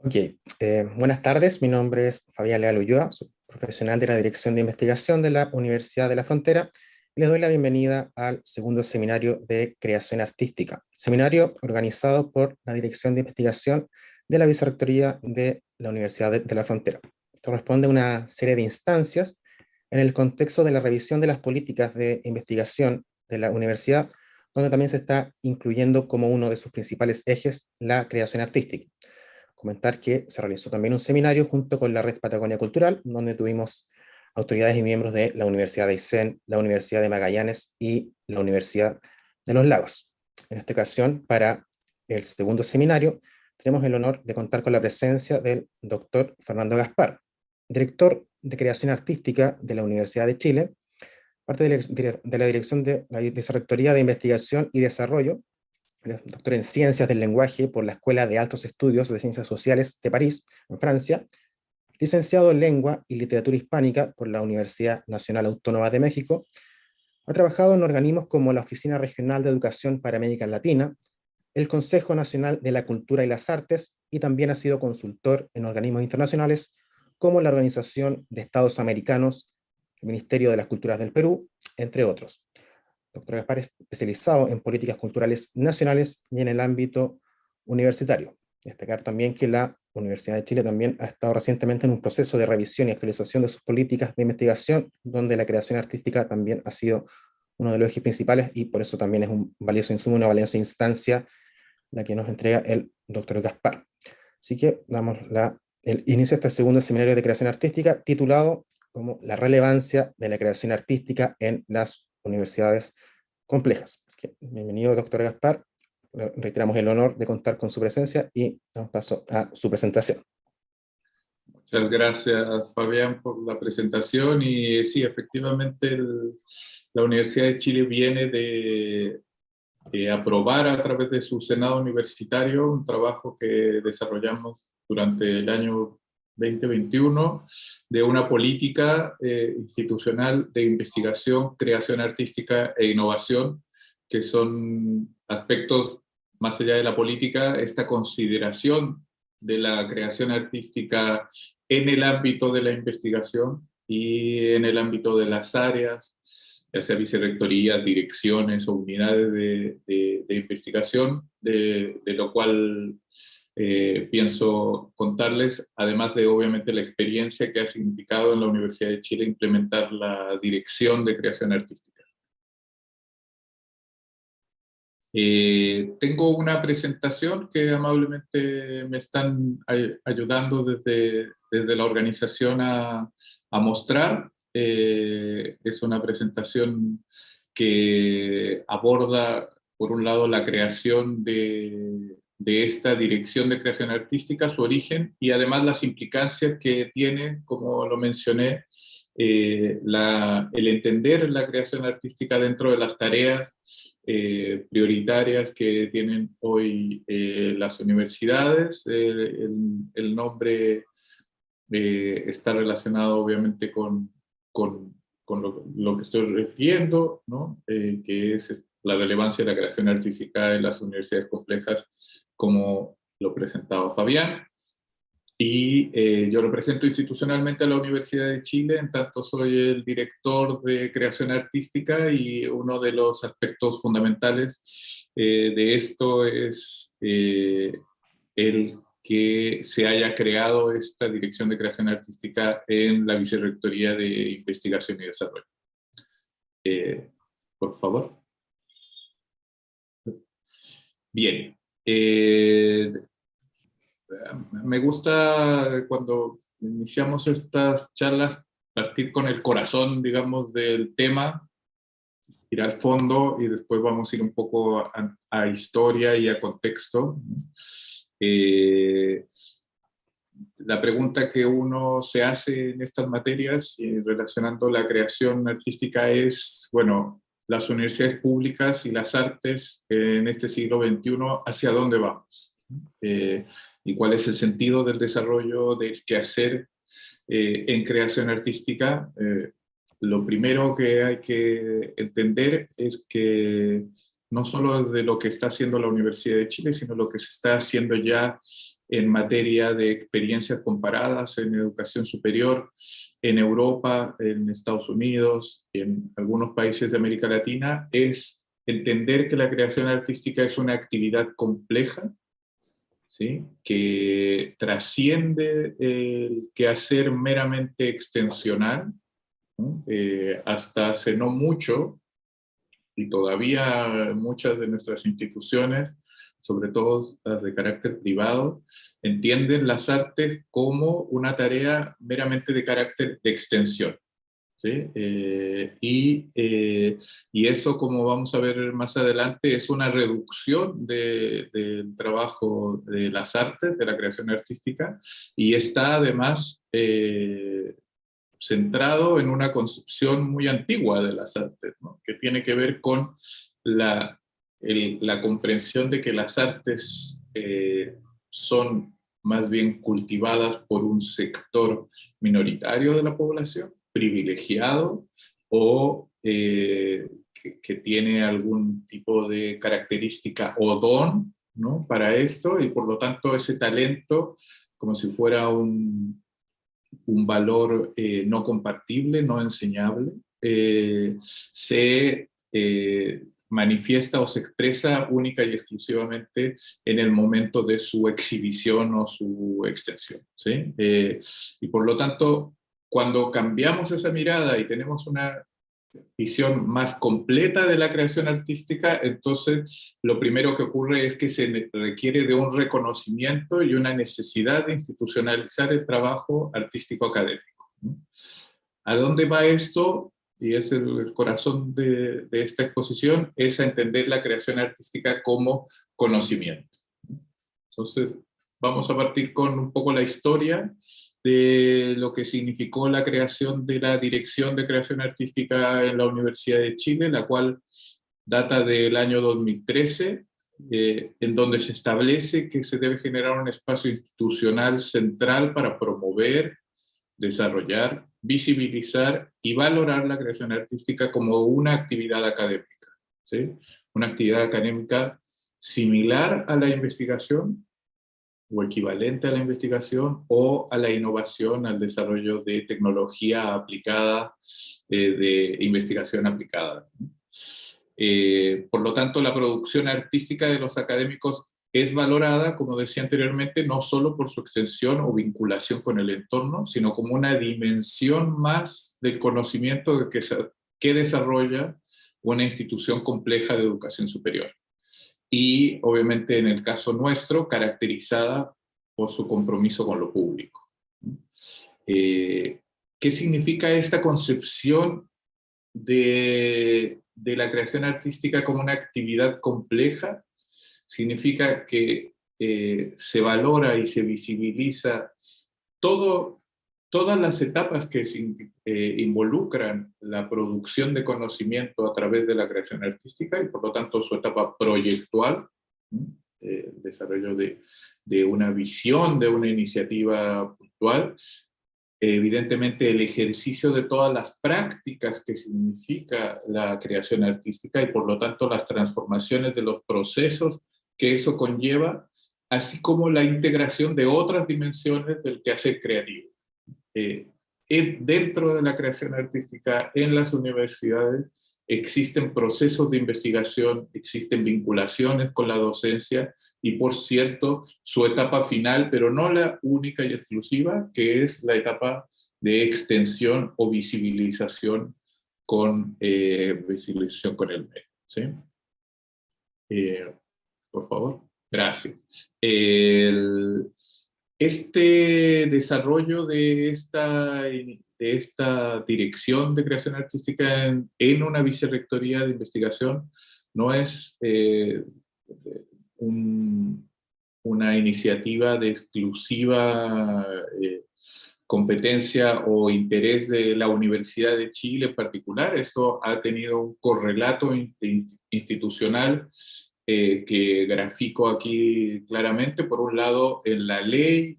Ok, buenas tardes, mi nombre es Fabián Leal Ulloa, soy profesional de la Dirección de Investigación de la Universidad de la Frontera y les doy la bienvenida al segundo seminario de Creación Artística, seminario organizado por la Dirección de Investigación de la Vicerrectoría de la Universidad de la Frontera. Corresponde a una serie de instancias en el contexto de la revisión de las políticas de investigación de la universidad, donde también se está incluyendo como uno de sus principales ejes la creación artística. Comentar que se realizó también un seminario junto con la Red Patagonia Cultural, donde tuvimos autoridades y miembros de la Universidad de Aysén, la Universidad de Magallanes y la Universidad de los Lagos. En esta ocasión, para el segundo seminario, tenemos el honor de contar con la presencia del doctor Fernando Gaspar, director de Creación Artística de la Universidad de Chile, parte de la Dirección de la Vicerrectoría de Investigación y Desarrollo, doctor en Ciencias del Lenguaje por la Escuela de Altos Estudios de Ciencias Sociales de París, en Francia, licenciado en Lengua y Literatura Hispánica por la Universidad Nacional Autónoma de México. Ha trabajado en organismos como la Oficina Regional de Educación para América Latina, el Consejo Nacional de la Cultura y las Artes, y también ha sido consultor en organismos internacionales como la Organización de Estados Americanos, el Ministerio de las Culturas del Perú, entre otros. Doctor Gaspar es especializado en políticas culturales nacionales y en el ámbito universitario. Destacar también que la Universidad de Chile también ha estado recientemente en un proceso de revisión y actualización de sus políticas de investigación, donde la creación artística también ha sido uno de los ejes principales y por eso también es un valioso insumo, una valiosa instancia la que nos entrega el doctor Gaspar. Así que damos el inicio de este segundo seminario de creación artística titulado como la relevancia de la creación artística en las universidades complejas. Así que, bienvenido, doctor Gaspar. Reiteramos el honor de contar con su presencia y damos paso a su presentación. Muchas gracias, Fabián, por la presentación. Y sí, efectivamente, la Universidad de Chile viene de aprobar a través de su Senado Universitario un trabajo que desarrollamos durante el año 2021 de una política institucional de investigación, creación artística e innovación, que son aspectos más allá de la política, esta consideración de la creación artística en el ámbito de la investigación y en el ámbito de las áreas, ya sea vicerrectorías, direcciones o unidades de investigación, de lo cual pienso contarles, además de obviamente la experiencia que ha significado en la Universidad de Chile implementar la dirección de creación artística. Tengo una presentación que amablemente me están ayudando desde la organización a mostrar. Es una presentación que aborda, por un lado, la creación de esta dirección de creación artística, su origen, y además las implicancias que tiene, como lo mencioné, el entender la creación artística dentro de las tareas prioritarias que tienen hoy las universidades. El nombre está relacionado obviamente con lo que estoy refiriendo, ¿no? Que es la relevancia de la creación artística en las universidades complejas, como lo presentaba Fabián. Y yo represento institucionalmente a la Universidad de Chile, en tanto soy el director de creación artística, y uno de los aspectos fundamentales de esto es el que se haya creado esta dirección de creación artística en la Vicerrectoría de Investigación y Desarrollo. Por favor. Bien. Me gusta cuando iniciamos estas charlas partir con el corazón, digamos, del tema, ir al fondo y después vamos a ir un poco a historia y a contexto. La pregunta que uno se hace en estas materias relacionando la creación artística es, bueno, las universidades públicas y las artes en este siglo XXI, ¿hacia dónde vamos? Y cuál es el sentido del desarrollo del quehacer en creación artística. Lo primero que hay que entender es que no solo de lo que está haciendo la Universidad de Chile, sino lo que se está haciendo ya en materia de experiencias comparadas en educación superior en Europa, en Estados Unidos, en algunos países de América Latina, es entender que la creación artística es una actividad compleja, ¿sí?, que trasciende el quehacer meramente extensional, ¿no? Hasta hace no mucho, y todavía muchas de nuestras instituciones, sobre todo las de carácter privado, entienden las artes como una tarea meramente de carácter de extensión, ¿sí? Y eso, como vamos a ver más adelante, es una reducción del trabajo de las artes, de la creación artística, y está además centrado en una concepción muy antigua de las artes, ¿no?, que tiene que ver con la comprensión de que las artes son más bien cultivadas por un sector minoritario de la población, privilegiado, o que tiene algún tipo de característica o don, ¿no?, para esto, y por lo tanto ese talento, como si fuera un valor no compartible, no enseñable, se manifiesta o se expresa única y exclusivamente en el momento de su exhibición o su extensión, ¿sí? Y por lo tanto, cuando cambiamos esa mirada y tenemos una visión más completa de la creación artística, entonces lo primero que ocurre es que se requiere de un reconocimiento y una necesidad de institucionalizar el trabajo artístico académico, ¿no? ¿A dónde va esto? Y es el corazón de esta exposición, es a entender la creación artística como conocimiento. Entonces, vamos a partir con un poco la historia de lo que significó la creación de la Dirección de Creación Artística en la Universidad de Chile, la cual data del año 2013, en donde se establece que se debe generar un espacio institucional central para promover, desarrollar, visibilizar y valorar la creación artística como una actividad académica, ¿sí? Una actividad académica similar a la investigación, o equivalente a la investigación, o a la innovación, al desarrollo de tecnología aplicada, de investigación aplicada. Por lo tanto, la producción artística de los académicos es valorada, como decía anteriormente, no solo por su extensión o vinculación con el entorno, sino como una dimensión más del conocimiento que desarrolla una institución compleja de educación superior. Y obviamente en el caso nuestro, caracterizada por su compromiso con lo público. ¿Qué significa esta concepción de la creación artística como una actividad compleja? Significa que se valora y se visibiliza todas las etapas que involucran la producción de conocimiento a través de la creación artística, y por lo tanto su etapa proyectual, el desarrollo de una visión, de una iniciativa puntual, evidentemente el ejercicio de todas las prácticas que significa la creación artística, y por lo tanto las transformaciones de los procesos que eso conlleva, así como la integración de otras dimensiones del quehacer creativo. Dentro de la creación artística en las universidades existen procesos de investigación, existen vinculaciones con la docencia y, por cierto, su etapa final, pero no la única y exclusiva, que es la etapa de extensión o visibilización con el medio, ¿sí? Por favor. Gracias. Este desarrollo de esta dirección de creación artística en una vicerrectoría de investigación no es una iniciativa de exclusiva competencia o interés de la Universidad de Chile en particular. Esto ha tenido un correlato institucional que grafico aquí claramente. Por un lado, en la ley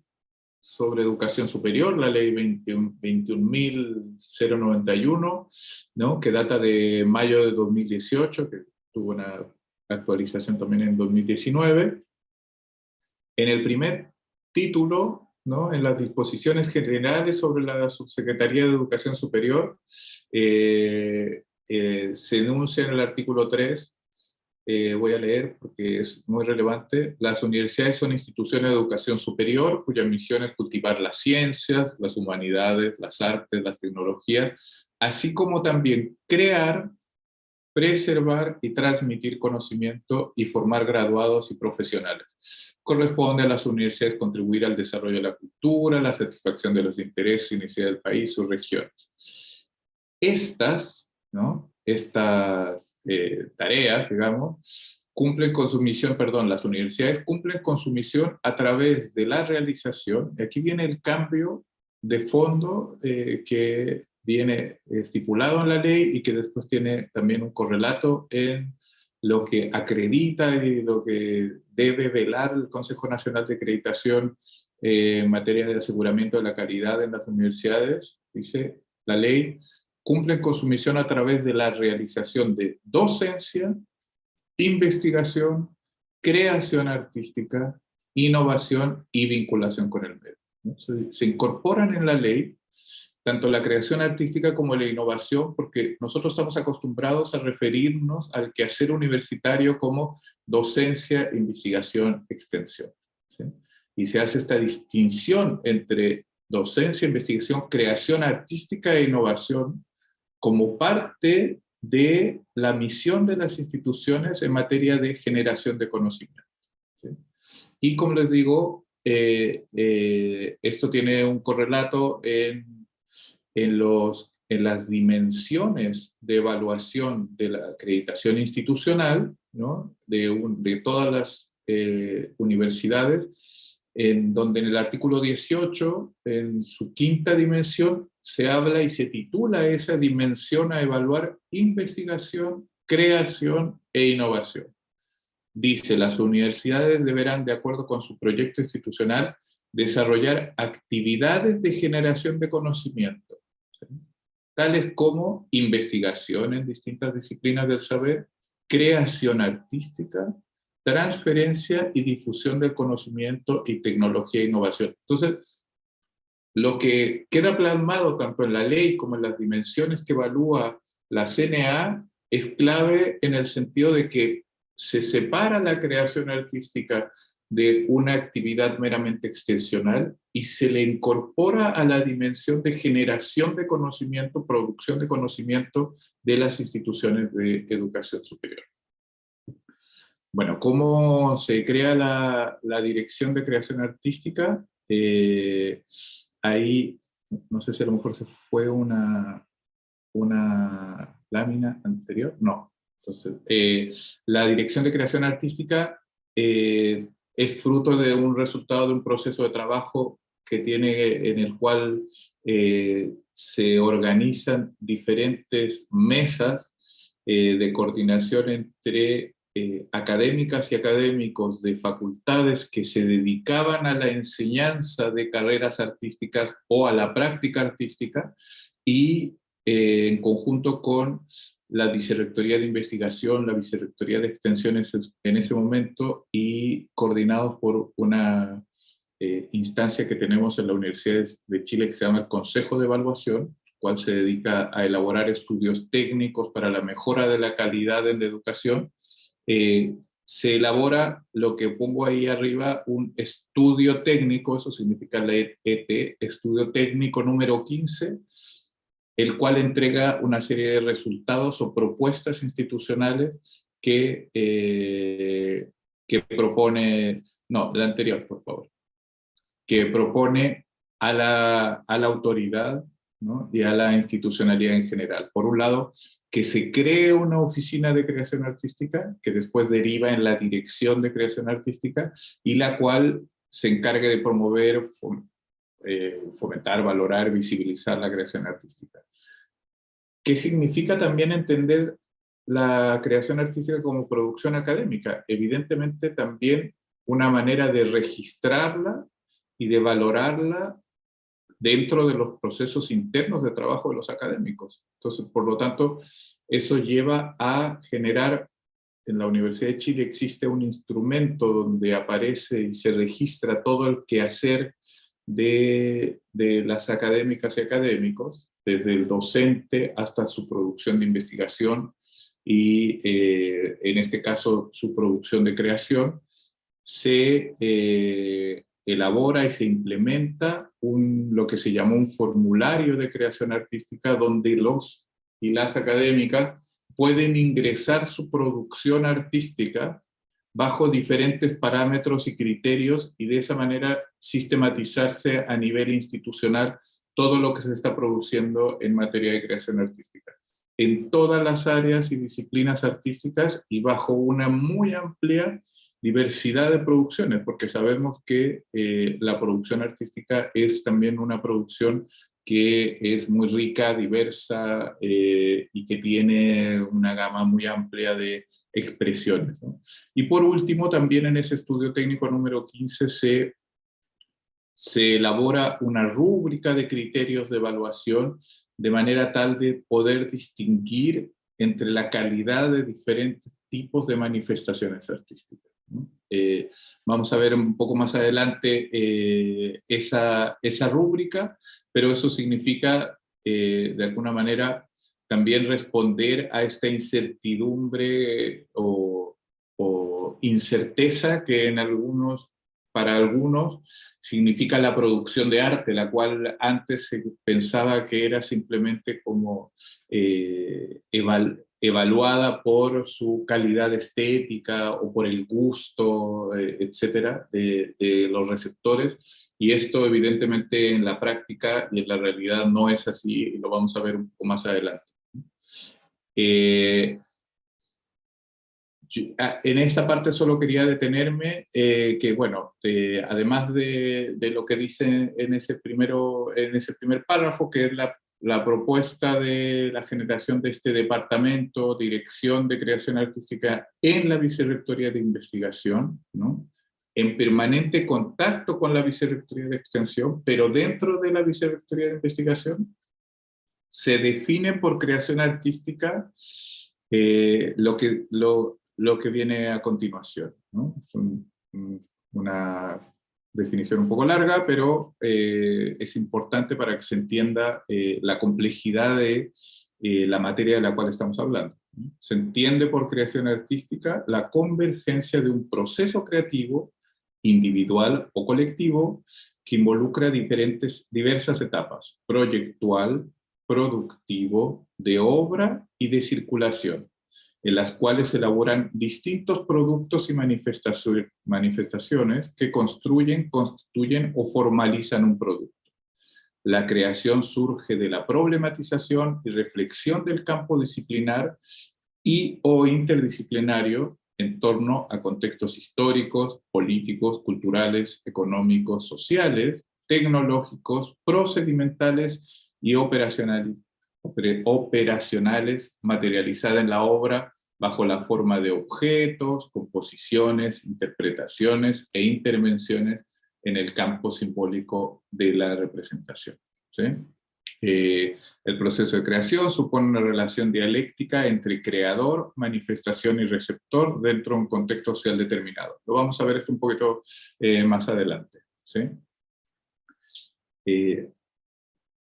sobre educación superior, la ley 21.091, ¿no?, que data de mayo de 2018, que tuvo una actualización también en 2019. En el primer título, ¿no?, en las disposiciones generales sobre la Subsecretaría de Educación Superior, se enuncia en el artículo 3, voy a leer porque es muy relevante: las universidades son instituciones de educación superior cuya misión es cultivar las ciencias, las humanidades, las artes, las tecnologías, así como también crear, preservar y transmitir conocimiento y formar graduados y profesionales. Corresponde a las universidades contribuir al desarrollo de la cultura, la satisfacción de los intereses y necesidades del país, sus regiones. Estas, ¿no?, estas tareas, digamos, cumplen con su misión, perdón, las universidades cumplen con su misión a través de la realización, y aquí viene el cambio de fondo que viene estipulado en la ley y que después tiene también un correlato en lo que acredita y lo que debe velar el Consejo Nacional de Acreditación en materia de aseguramiento de la calidad en las universidades. Dice la ley: cumplen con su misión a través de la realización de docencia, investigación, creación artística, innovación y vinculación con el medio, ¿no? Se incorporan en la ley tanto la creación artística como la innovación, porque nosotros estamos acostumbrados a referirnos al quehacer universitario como docencia, investigación, extensión, ¿sí? Y se hace esta distinción entre docencia, investigación, creación artística e innovación como parte de la misión de las instituciones en materia de generación de conocimiento, ¿sí? Y como les digo, esto tiene un correlato en las dimensiones de evaluación de la acreditación institucional, ¿no?, de todas las universidades, en donde en el artículo 18, en su quinta dimensión, se habla y se titula esa dimensión a evaluar: investigación, creación e innovación. Dice: las universidades deberán, de acuerdo con su proyecto institucional, desarrollar actividades de generación de conocimiento, ¿sí?, tales como investigación en distintas disciplinas del saber, creación artística, transferencia y difusión del conocimiento y tecnología e innovación. Entonces, lo que queda plasmado tanto en la ley como en las dimensiones que evalúa la CNA es clave en el sentido de que se separa la creación artística de una actividad meramente extensional y se le incorpora a la dimensión de generación de conocimiento, producción de conocimiento de las instituciones de educación superior. Bueno, ¿cómo se crea la Dirección de Creación Artística? Ahí, no sé si a lo mejor se fue una lámina anterior, no. Entonces, la Dirección de Creación Artística es fruto de un resultado de un proceso de trabajo que tiene, en el cual se organizan diferentes mesas de coordinación entre académicas y académicos de facultades que se dedicaban a la enseñanza de carreras artísticas o a la práctica artística, y en conjunto con la Vicerrectoría de Investigación, la Vicerrectoría de Extensiones en ese momento, y coordinados por una instancia que tenemos en la Universidad de Chile que se llama el Consejo de Evaluación, cual se dedica a elaborar estudios técnicos para la mejora de la calidad en la educación. Se elabora lo que pongo ahí arriba, un estudio técnico, eso significa la ET, estudio técnico número 15, el cual entrega una serie de resultados o propuestas institucionales que propone, no, la anterior, por favor, que propone a la autoridad, ¿no?, y a la institucionalidad en general. Por un lado, que se cree una oficina de creación artística, que después deriva en la Dirección de Creación Artística, y la cual se encargue de promover, fomentar, valorar, visibilizar la creación artística. ¿Qué significa también entender la creación artística como producción académica? Evidentemente también una manera de registrarla y de valorarla dentro de los procesos internos de trabajo de los académicos. Entonces, por lo tanto, eso lleva a generar en la Universidad de Chile existe un instrumento donde aparece y se registra todo el quehacer de las académicas y académicos, desde el docente hasta su producción de investigación y, en este caso, su producción de creación. Se elabora y se implementa lo que se llamó un formulario de creación artística, donde los y las académicas pueden ingresar su producción artística bajo diferentes parámetros y criterios, y de esa manera sistematizarse a nivel institucional todo lo que se está produciendo en materia de creación artística, en todas las áreas y disciplinas artísticas y bajo una muy amplia diversidad de producciones, porque sabemos que la producción artística es también una producción que es muy rica, diversa, y que tiene una gama muy amplia de expresiones, ¿no? Y por último, también en ese estudio técnico número 15 se elabora una rúbrica de criterios de evaluación de manera tal de poder distinguir entre la calidad de diferentes tipos de manifestaciones artísticas, ¿no? Vamos a ver un poco más adelante esa rúbrica, pero eso significa, de alguna manera, también responder a esta incertidumbre o incerteza que para algunos significa la producción de arte, la cual antes se pensaba que era simplemente como evaluada por su calidad estética o por el gusto, etcétera, de los receptores, y esto evidentemente en la práctica y en la realidad no es así, y lo vamos a ver un poco más adelante. En esta parte solo quería detenerme, que bueno, además de lo que dice en ese primer párrafo, que es la propuesta de la generación de este departamento, Dirección de Creación Artística en la Vicerrectoría de Investigación, ¿no? En permanente contacto con la Vicerrectoría de Extensión, pero dentro de la Vicerrectoría de Investigación se define por creación artística lo que viene a continuación, ¿no? Es una definición un poco larga, pero es importante para que se entienda la complejidad de la materia de la cual estamos hablando, ¿no? Se entiende por creación artística la convergencia de un proceso creativo, individual o colectivo, que involucra diversas etapas: proyectual, productivo, de obra y de circulación, en las cuales se elaboran distintos productos y manifestaciones que construyen, constituyen o formalizan un producto. La creación surge de la problematización y reflexión del campo disciplinar y o interdisciplinario en torno a contextos históricos, políticos, culturales, económicos, sociales, tecnológicos, procedimentales y operacionales, materializada en la obra bajo la forma de objetos, composiciones, interpretaciones e intervenciones en el campo simbólico de la representación, ¿sí? El proceso de creación supone una relación dialéctica entre creador, manifestación y receptor dentro de un contexto social determinado. Lo vamos a ver esto un poquito más adelante, ¿sí?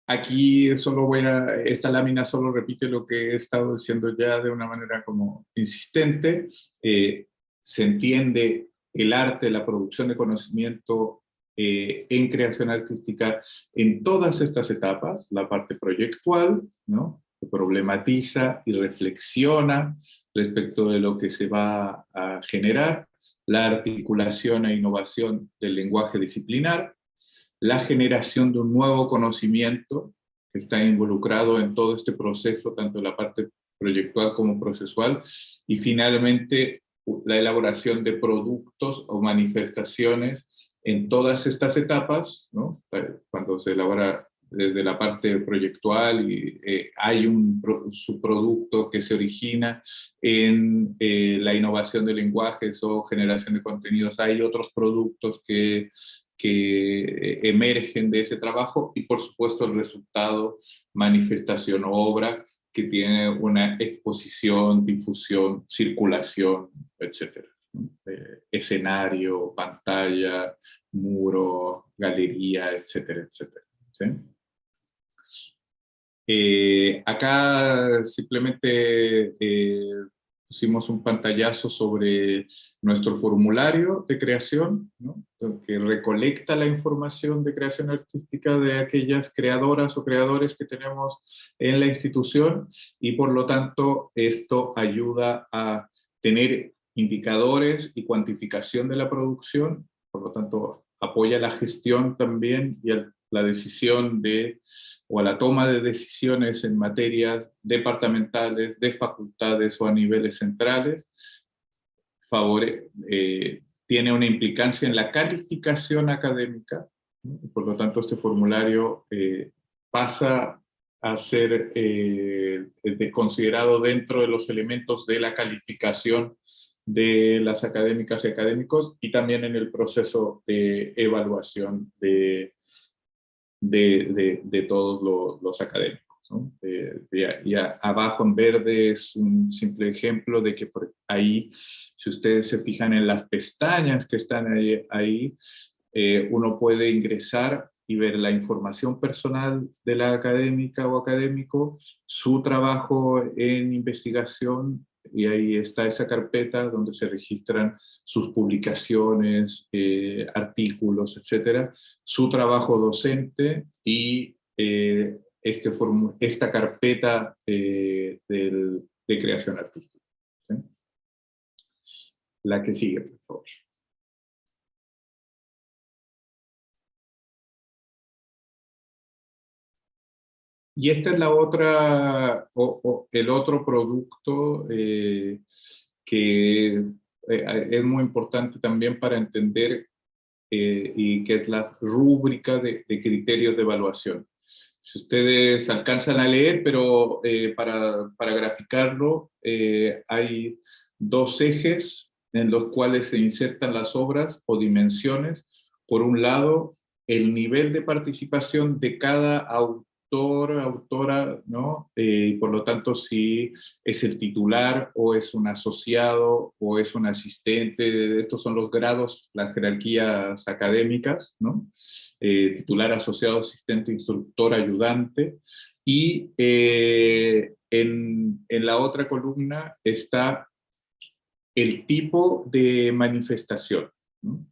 Aquí esta lámina solo repite lo que he estado diciendo ya de una manera como insistente. Se entiende el arte, la producción de conocimiento en creación artística en todas estas etapas: la parte proyectual, ¿no?, que problematiza y reflexiona respecto de lo que se va a generar; la articulación e innovación del lenguaje disciplinar; la generación de un nuevo conocimiento que está involucrado en todo este proceso, tanto en la parte proyectual como procesual; y finalmente la elaboración de productos o manifestaciones en todas estas etapas, ¿no? Cuando se elabora desde la parte proyectual y hay un subproducto que se origina en la innovación de lenguajes o generación de contenidos, hay otros productos que emergen de ese trabajo, y por supuesto el resultado, manifestación o obra, que tiene una exposición, difusión, circulación, etcétera, ¿no? Escenario, pantalla, muro, galería, etcétera, etcétera, ¿sí? Acá simplemente pusimos un pantallazo sobre nuestro formulario de creación, ¿no? Que recolecta la información de creación artística de aquellas creadoras o creadores que tenemos en la institución, y por lo tanto esto ayuda a tener indicadores y cuantificación de la producción, por lo tanto apoya la gestión también y la decisión o a la toma de decisiones en materias departamentales, de facultades o a niveles centrales, tiene una implicancia en la calificación académica, ¿no? Por lo tanto, este formulario pasa a ser considerado dentro de los elementos de la calificación de las académicas y académicos, y también en el proceso de evaluación de todos los académicos, ¿no? Y abajo en verde es un simple ejemplo de que por ahí, si ustedes se fijan en las pestañas que están ahí, uno puede ingresar y ver la información personal de la académica o académico, su trabajo en investigación, y ahí está esa carpeta donde se registran sus publicaciones, artículos, etcétera, su trabajo docente y esta carpeta de creación artística, ¿sí? La que sigue, por favor. Y esta es la otra, el otro producto que es muy importante también para entender, y que es la rúbrica de criterios de evaluación. Si ustedes alcanzan a leer, pero para graficarlo, hay dos ejes en los cuales se insertan las obras o dimensiones. Por un lado, el nivel de participación de cada autor, autora, ¿no? Y por lo tanto, si es el titular o es un asociado o es un asistente. Estos son los grados, las jerarquías académicas, ¿no? Titular, asociado, asistente, instructor, ayudante. Y en la otra columna está el tipo de manifestación, ¿no?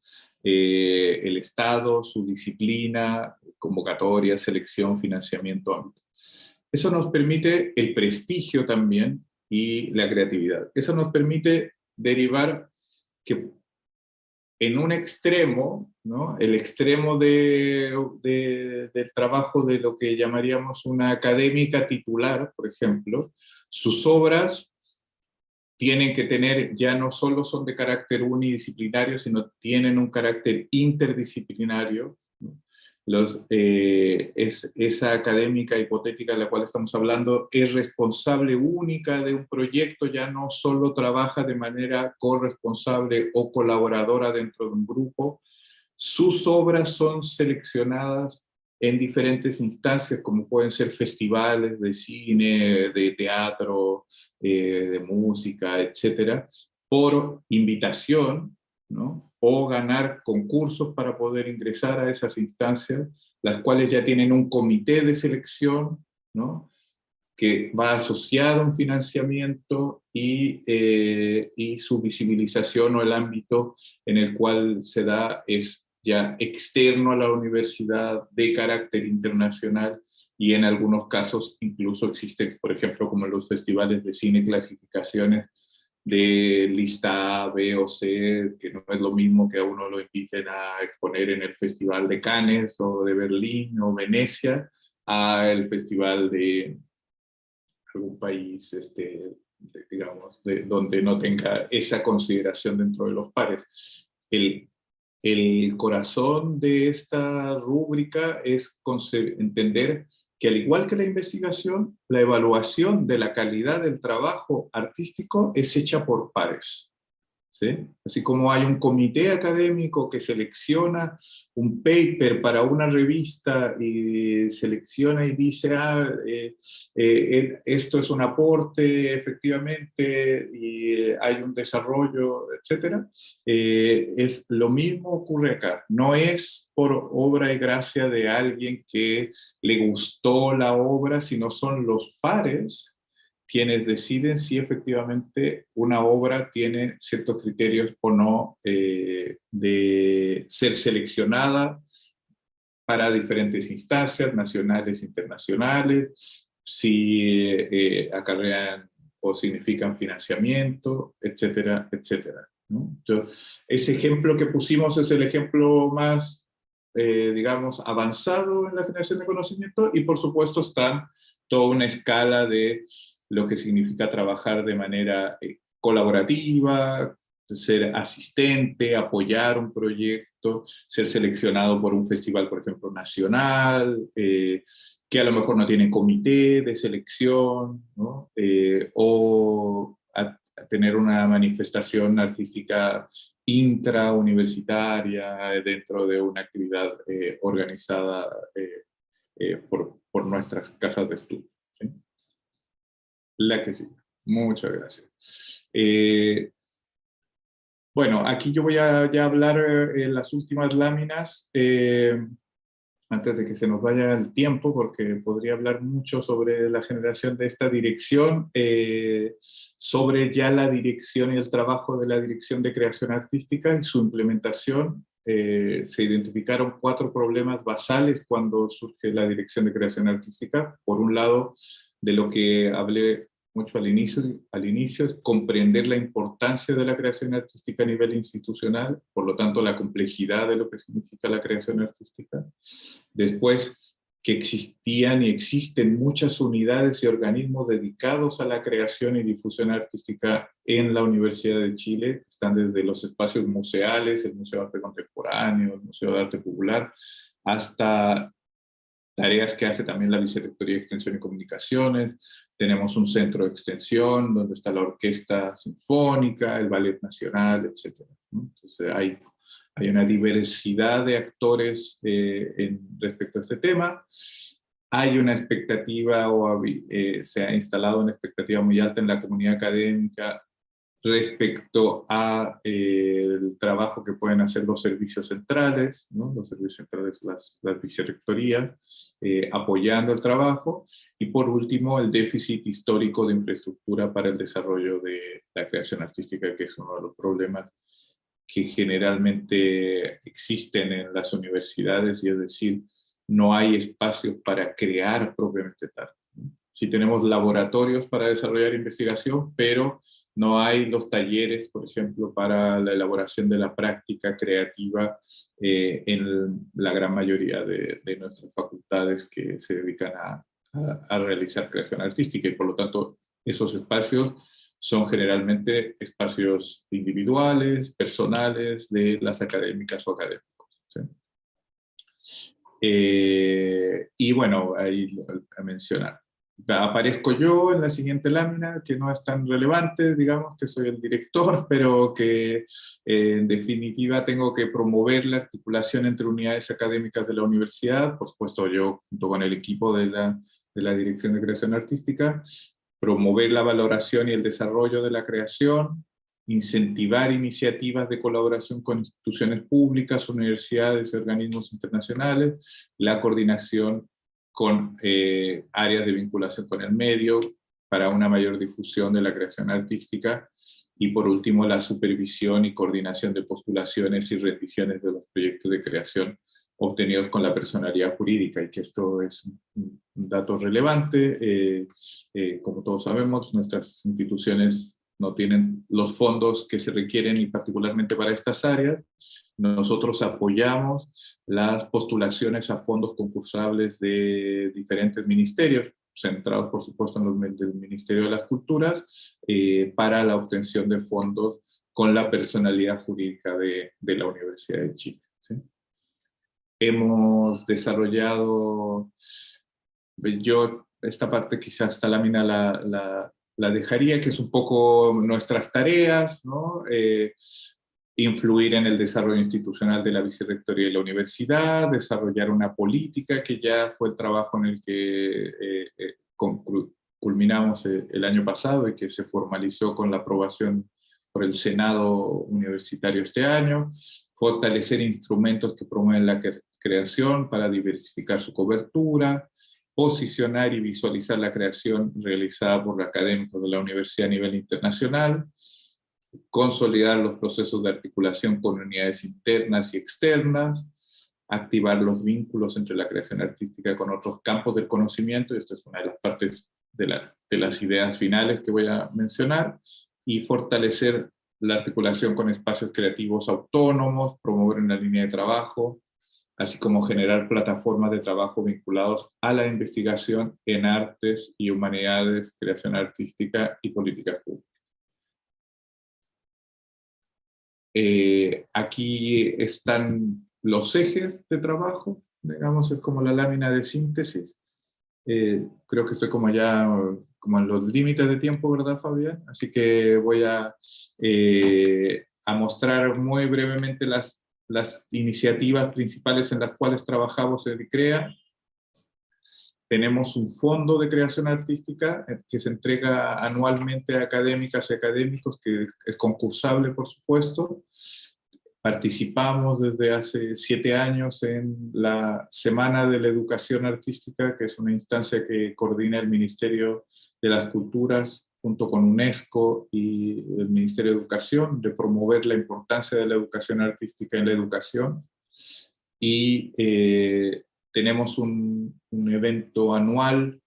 El Estado, su disciplina, convocatoria, selección, financiamiento, ámbito. Eso nos permite el prestigio también y la creatividad. Eso nos permite derivar que en un extremo, ¿no? El extremo del trabajo de lo que llamaríamos una académica titular, por ejemplo, sus obras tienen que tener, ya no solo son de carácter unidisciplinario, sino tienen un carácter interdisciplinario, ¿no? Esa académica hipotética de la cual estamos hablando es responsable única de un proyecto, ya no solo trabaja de manera corresponsable o colaboradora dentro de un grupo. Sus obras son seleccionadas en diferentes instancias, como pueden ser festivales de cine, de teatro, de música, etcétera, por invitación, ¿no? O ganar concursos para poder ingresar a esas instancias, las cuales ya tienen un comité de selección, ¿no? Que va asociado a un financiamiento y su visibilización o el ámbito en el cual se da es ya externo a la universidad, de carácter internacional, y en algunos casos incluso existe, por ejemplo, como los festivales de cine, clasificaciones de lista A, B o C, que no es lo mismo que a uno lo inviten a exponer en el Festival de Cannes o de Berlín o Venecia, a el Festival de algún país, digamos, donde no tenga esa consideración dentro de los pares. El corazón de esta rúbrica es entender que, al igual que la investigación, la evaluación de la calidad del trabajo artístico es hecha por pares. ¿sí? Así como hay un comité académico que selecciona un paper para una revista y selecciona y dice, esto es un aporte efectivamente y hay un desarrollo, etcétera. Es lo mismo ocurre acá. No es por obra y gracia de alguien que le gustó la obra, sino son los pares quienes deciden si efectivamente una obra tiene ciertos criterios o no de ser seleccionada para diferentes instancias, nacionales e internacionales, si acarrean o significan financiamiento, etcétera, etcétera, ¿no? Entonces, ese ejemplo que pusimos es el ejemplo más, digamos, avanzado en la generación de conocimiento, y por supuesto está toda una escala de lo que significa trabajar de manera colaborativa, ser asistente, apoyar un proyecto, ser seleccionado por un festival, por ejemplo, nacional, que a lo mejor no tiene comité de selección, ¿no? O a tener una manifestación artística intrauniversitaria dentro de una actividad organizada por nuestras casas de estudio, ¿sí? La que sí. Muchas gracias. Bueno, aquí yo voy a ya hablar en las últimas láminas, antes de que se nos vaya el tiempo, porque podría hablar mucho sobre la generación de esta dirección, sobre ya la dirección y el trabajo de la Dirección de Creación Artística y su implementación. Se identificaron 4 problemas basales cuando surge la Dirección de Creación Artística. Por un lado, de lo que hablé mucho al inicio es comprender la importancia de la creación artística a nivel institucional, por lo tanto la complejidad de lo que significa la creación artística. Después, que existían y existen muchas unidades y organismos dedicados a la creación y difusión artística en la Universidad de Chile. Están desde los espacios museales, el Museo de Arte Contemporáneo, el Museo de Arte Popular, hasta tareas que hace también la Vicerrectoría de Extensión y Comunicaciones. Tenemos un centro de extensión donde está la Orquesta Sinfónica, el Ballet Nacional, etc. Entonces hay una diversidad de actores respecto a este tema. Hay una expectativa se ha instalado una expectativa muy alta en la comunidad académica respecto a el trabajo que pueden hacer los servicios centrales, ¿no? Los servicios centrales, las vicerrectorías, apoyando el trabajo. Y por último, el déficit histórico de infraestructura para el desarrollo de la creación artística, que es uno de los problemas que generalmente existen en las universidades, y es decir, no hay espacios para crear propiamente tal. Sí tenemos laboratorios para desarrollar investigación, pero no hay los talleres, por ejemplo, para la elaboración de la práctica creativa en la gran mayoría de nuestras facultades que se dedican a realizar creación artística, y por lo tanto esos espacios son generalmente espacios individuales, personales, de las académicas o académicos, ¿sí? Y bueno, ahí a mencionar. Aparezco yo en la siguiente lámina, que no es tan relevante, digamos, que soy el director, pero que en definitiva tengo que promover la articulación entre unidades académicas de la universidad, por supuesto yo junto con el equipo de la Dirección de Creación Artística, promover la valoración y el desarrollo de la creación, incentivar iniciativas de colaboración con instituciones públicas, universidades y organismos internacionales, la coordinación con áreas de vinculación con el medio para una mayor difusión de la creación artística, y por último la supervisión y coordinación de postulaciones y rendiciones de los proyectos de creación obtenidos con la personalidad jurídica, y que esto es un dato relevante. Como todos sabemos, nuestras instituciones no tienen los fondos que se requieren, y particularmente para estas áreas. Nosotros apoyamos las postulaciones a fondos concursables de diferentes ministerios, centrados por supuesto en los del Ministerio de las Culturas, para la obtención de fondos con la personalidad jurídica de la Universidad de Chile, ¿sí? Hemos desarrollado, esta parte quizás esta lámina la dejaría, que es un poco nuestras tareas, ¿no? Influir en el desarrollo institucional de la vicerrectoría de la universidad, desarrollar una política, que ya fue el trabajo en el que culminamos el año pasado y que se formalizó con la aprobación por el Senado Universitario este año, fortalecer instrumentos que promueven la creación para diversificar su cobertura, posicionar y visualizar la creación realizada por académicos de la universidad a nivel internacional, consolidar los procesos de articulación con unidades internas y externas, activar los vínculos entre la creación artística con otros campos del conocimiento, y esta es una de las partes de las ideas finales que voy a mencionar, y fortalecer la articulación con espacios creativos autónomos, promover una línea de trabajo, así como generar plataformas de trabajo vinculados a la investigación en artes y humanidades, creación artística y políticas públicas. Aquí están los ejes de trabajo, digamos, es como la lámina de síntesis. Creo que estoy como ya como en los límites de tiempo, ¿verdad, Fabián? Así que voy a mostrar muy brevemente las iniciativas principales en las cuales trabajamos en CREA. Tenemos un fondo de creación artística que se entrega anualmente a académicas y académicos, que es concursable, por supuesto. Participamos desde hace 7 años en la Semana de la Educación Artística, que es una instancia que coordina el Ministerio de las Culturas junto con UNESCO y el Ministerio de Educación, de promover la importancia de la educación artística en la educación. Y tenemos un evento anual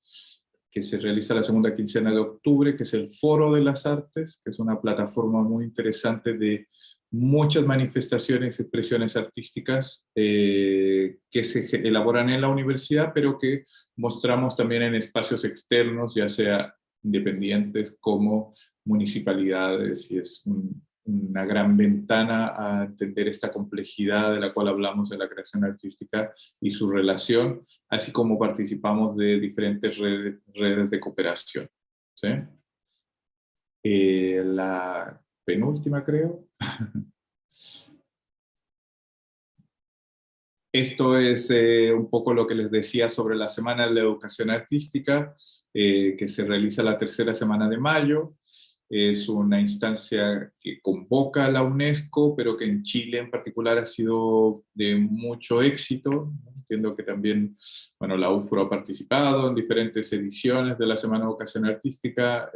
que se realiza la segunda quincena de octubre, que es el Foro de las Artes, que es una plataforma muy interesante de muchas manifestaciones y expresiones artísticas que se elaboran en la universidad, pero que mostramos también en espacios externos, ya sea independientes como municipalidades, y es una gran ventana a entender esta complejidad de la cual hablamos de la creación artística y su relación, así como participamos de diferentes redes de cooperación. ¿Sí? La penúltima, creo. Esto es un poco lo que les decía sobre la Semana de la Educación Artística, que se realiza la tercera semana de mayo. Es una instancia que convoca a la UNESCO, pero que en Chile en particular ha sido de mucho éxito. Entiendo que también, bueno, la UFRO ha participado en diferentes ediciones de la Semana de Educación Artística,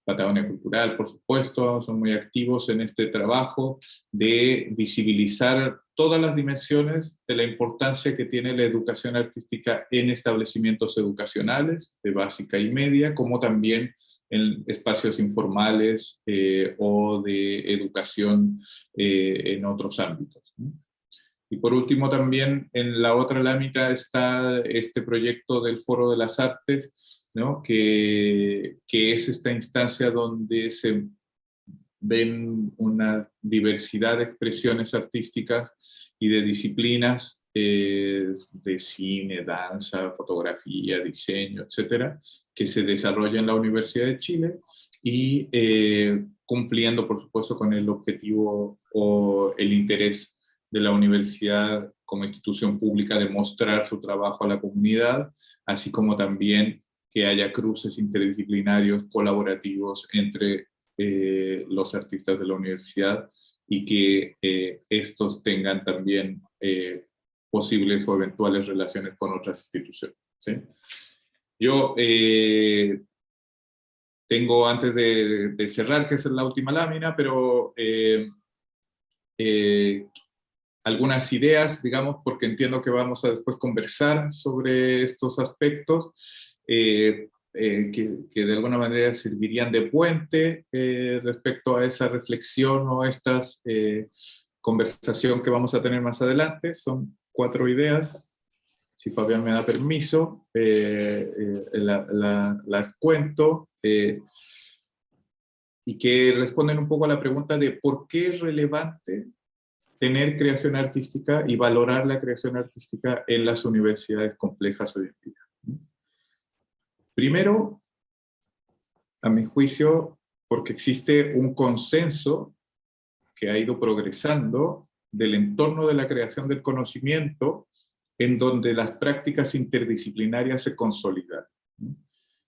Patagonia Cultural, por supuesto, son muy activos en este trabajo de visibilizar todas las dimensiones de la importancia que tiene la educación artística en establecimientos educacionales, de básica y media, como también en espacios informales o de educación en otros ámbitos, ¿no? Y por último también en la otra lámina está este proyecto del Foro de las Artes, ¿no? que es esta instancia donde se ven una diversidad de expresiones artísticas y de disciplinas de cine, danza, fotografía, diseño, etcétera, que se desarrolla en la Universidad de Chile y cumpliendo, por supuesto, con el objetivo o el interés de la universidad como institución pública de mostrar su trabajo a la comunidad, así como también que haya cruces interdisciplinarios colaborativos entre los artistas de la universidad y que estos tengan también posibles o eventuales relaciones con otras instituciones. ¿Sí? Yo tengo, antes de cerrar, que es la última lámina, pero algunas ideas, digamos, porque entiendo que vamos a después conversar sobre estos aspectos, que de alguna manera servirían de puente respecto a esa reflexión o esta conversación que vamos a tener más adelante. Son 4 ideas, si Fabián me da permiso, las cuento, y que responden un poco a la pregunta de por qué es relevante tener creación artística y valorar la creación artística en las universidades complejas hoy en día. Primero, a mi juicio, porque existe un consenso que ha ido progresando del entorno de la creación del conocimiento, en donde las prácticas interdisciplinarias se consolidan.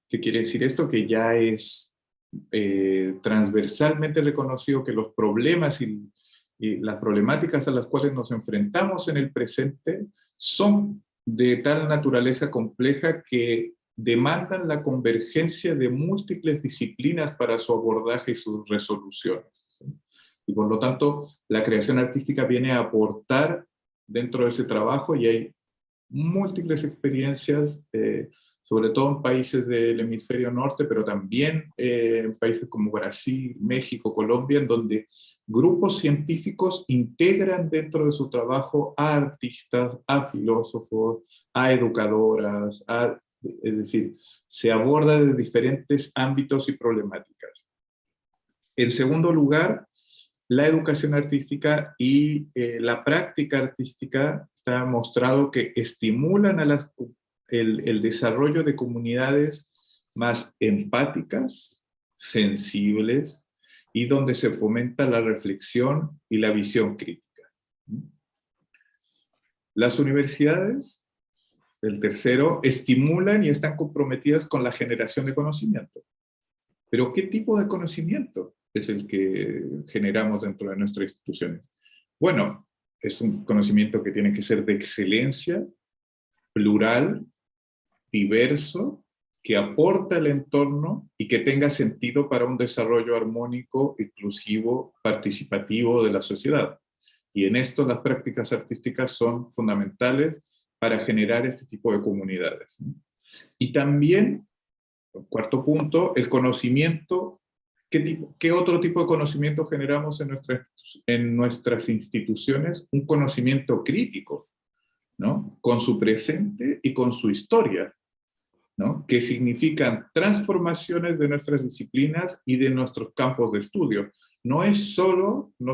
¿Qué quiere decir esto? Que ya es transversalmente reconocido que los problemas y las problemáticas a las cuales nos enfrentamos en el presente son de tal naturaleza compleja que demandan la convergencia de múltiples disciplinas para su abordaje y sus resoluciones, ¿sí? Y por lo tanto, la creación artística viene a aportar dentro de ese trabajo, y hay múltiples experiencias, sobre todo en países del hemisferio norte, pero también en países como Brasil, México, Colombia, en donde grupos científicos integran dentro de su trabajo a artistas, a filósofos, a educadoras, es decir, se aborda de diferentes ámbitos y problemáticas. En segundo lugar, la educación artística y la práctica artística está mostrado que estimulan a el desarrollo de comunidades más empáticas, sensibles, y donde se fomenta la reflexión y la visión crítica. Las universidades, el tercero, estimulan y están comprometidas con la generación de conocimiento. Pero ¿qué tipo de conocimiento es el que generamos dentro de nuestras instituciones? Bueno, es un conocimiento que tiene que ser de excelencia, plural, diverso, que aporta al entorno y que tenga sentido para un desarrollo armónico, inclusivo, participativo de la sociedad. Y en esto las prácticas artísticas son fundamentales para generar este tipo de comunidades. Y también, cuarto punto, el conocimiento. ¿Qué otro tipo de conocimiento generamos en nuestras instituciones? Un conocimiento crítico, ¿no? Con su presente y con su historia, ¿no? Que significan transformaciones de nuestras disciplinas y de nuestros campos de estudio. No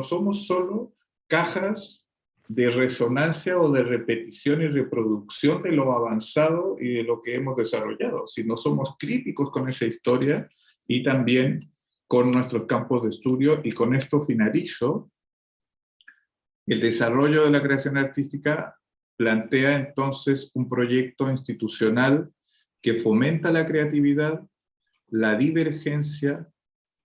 somos solo cajas de resonancia o de repetición y reproducción de lo avanzado y de lo que hemos desarrollado, sino somos críticos con esa historia y también con nuestros campos de estudio. Y con esto finalizo. El desarrollo de la creación artística plantea entonces un proyecto institucional que fomenta la creatividad, la divergencia,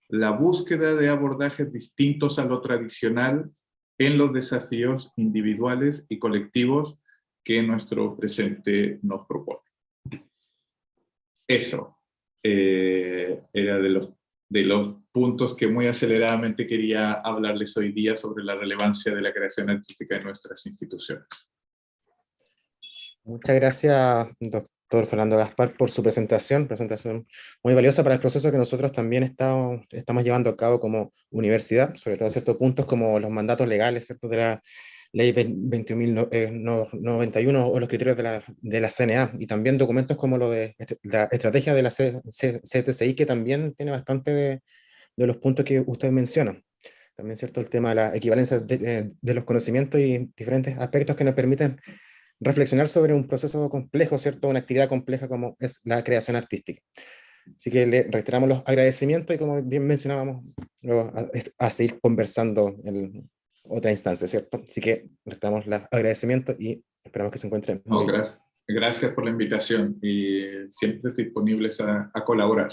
la búsqueda de abordajes distintos a lo tradicional en los desafíos individuales y colectivos que nuestro presente nos propone. Eso era de los puntos que muy aceleradamente quería hablarles hoy día sobre la relevancia de la creación artística en nuestras instituciones. Muchas gracias, doctor Fernando Gaspar, por su presentación muy valiosa para el proceso que nosotros también estamos llevando a cabo como universidad, sobre todo ciertos puntos como los mandatos legales, ¿cierto?, de la Ley 21.091 o los criterios de la CNA, y también documentos como lo de la estrategia de la CTCI, que también tiene bastante de los puntos que usted menciona. También, ¿cierto?, el tema de la equivalencia de los conocimientos y diferentes aspectos que nos permiten reflexionar sobre un proceso complejo, ¿cierto?, una actividad compleja como es la creación artística. Así que le reiteramos los agradecimientos y, como bien mencionábamos, luego a seguir conversando en otra instancia, ¿cierto? Así que reiteramos los agradecimientos y esperamos que se encuentren muy bien. Gracias por la invitación y siempre disponibles a colaborar.